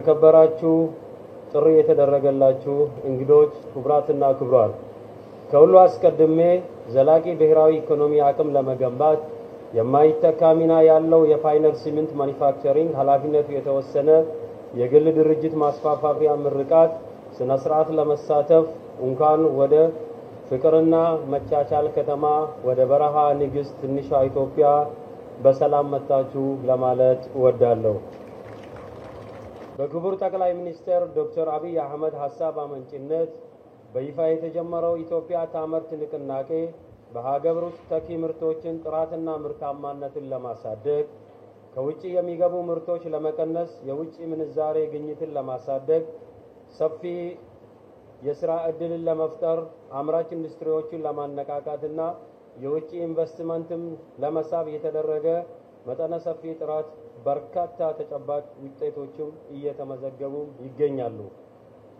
የተከበራችሁ ጥሪ የተደረገላችሁ እንግዶች ክቡራትና ክቡራን ከሁሉ አስቀድሜ ዘላቂ ብሔራዊ ኢኮኖሚ አቅም ለመገንባት የማይተካ ሚና ያለው የፋይነር ሲሚንት ማኒፋክቸሪንግ ኃላፊነቱ የተወሰነ የግል ድርጅት ማስፋፋያ ምርቃት ስነ ስርዓት ለመሳተፍ እንኳን ወደ ፍቅርና መቻቻል ከተማ ወደ በረሃ ንግስት ትንሿ ኢትዮጵያ በሰላም መጣችሁ ለማለት እወዳለሁ። በክቡር ጠቅላይ ሚኒስትር ዶክተር አብይ አህመድ ሐሳብ አመንጭነት በይፋ የተጀመረው ኢትዮጵያ ታምርት ንቅናቄ በሀገር ውስጥ ተኪ ምርቶችን ጥራትና ምርታማነትን ለማሳደግ ከውጪ የሚገቡ ምርቶች ለመቀነስ የውጪ ምንዛሬ ግኝትን ለማሳደግ ሰፊ የሥራ ዕድልን ለመፍጠር አምራች ኢንዱስትሪዎችን ለማነቃቃትና የውጪ ኢንቨስትመንትም ለመሳብ የተደረገ መጠነ ሰፊ ጥረት በርካታ ተጨባጭ ውጤቶችም እየተመዘገቡ ይገኛሉ።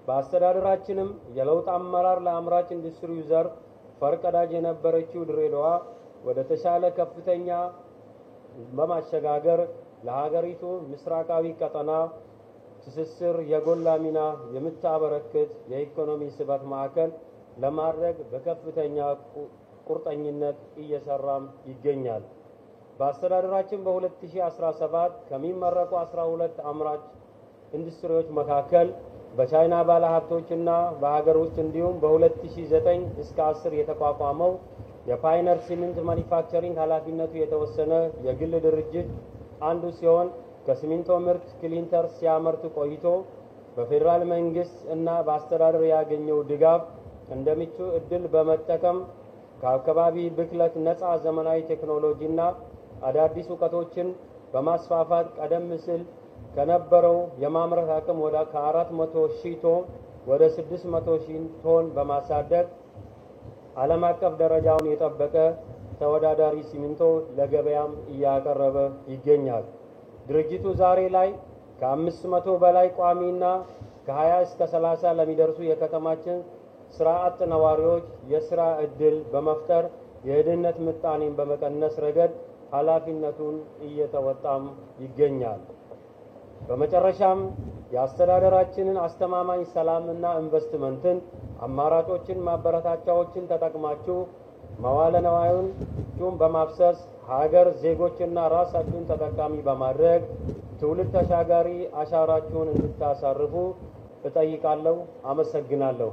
በአስተዳደራችንም የለውጥ አመራር ለአምራች ኢንዱስትሪው ዘርፍ ፈርቀዳጅ የነበረችው ድሬዳዋ ወደ ተሻለ ከፍተኛ በማሸጋገር ለሀገሪቱ ምስራቃዊ ቀጠና ትስስር የጎላ ሚና የምታበረክት የኢኮኖሚ ስበት ማዕከል ለማድረግ በከፍተኛ ቁርጠኝነት እየሰራም ይገኛል። በአስተዳደራችን በ2017 ከሚመረቁ 12 አምራች ኢንዱስትሪዎች መካከል በቻይና ባለሀብቶችና በሀገር ውስጥ እንዲሁም በ2009 እስከ 10 የተቋቋመው የፋይነር ሲሚንት ማኒፋክቸሪንግ ኃላፊነቱ የተወሰነ የግል ድርጅት አንዱ ሲሆን ከሲሚንቶ ምርት ክሊንተር ሲያመርት ቆይቶ በፌደራል መንግስት እና በአስተዳደር ያገኘው ድጋፍ እንደምቹ እድል በመጠቀም ከአካባቢ ብክለት ነፃ ዘመናዊ ቴክኖሎጂና አዳዲስ ዕውቀቶችን በማስፋፋት ቀደም ሲል ከነበረው የማምረት አቅም ወደ ከ400,000 ቶን ወደ 600,000 ቶን በማሳደግ ዓለም አቀፍ ደረጃውን የጠበቀ ተወዳዳሪ ሲሚንቶ ለገበያም እያቀረበ ይገኛል። ድርጅቱ ዛሬ ላይ ከ500 በላይ ቋሚና ከ20 እስከ 30 ለሚደርሱ የከተማችን ስራ አጥ ነዋሪዎች የስራ ዕድል በመፍጠር የድህነት ምጣኔን በመቀነስ ረገድ ኃላፊነቱን እየተወጣም ይገኛል። በመጨረሻም የአስተዳደራችንን አስተማማኝ ሰላምና ኢንቨስትመንትን አማራጮችን ማበረታቻዎችን ተጠቅማችሁ መዋለ ንዋዩን በማፍሰስ ሀገር ዜጎችና ራሳችሁን ተጠቃሚ በማድረግ ትውልድ ተሻጋሪ አሻራችሁን እንድታሳርፉ እጠይቃለሁ። አመሰግናለሁ።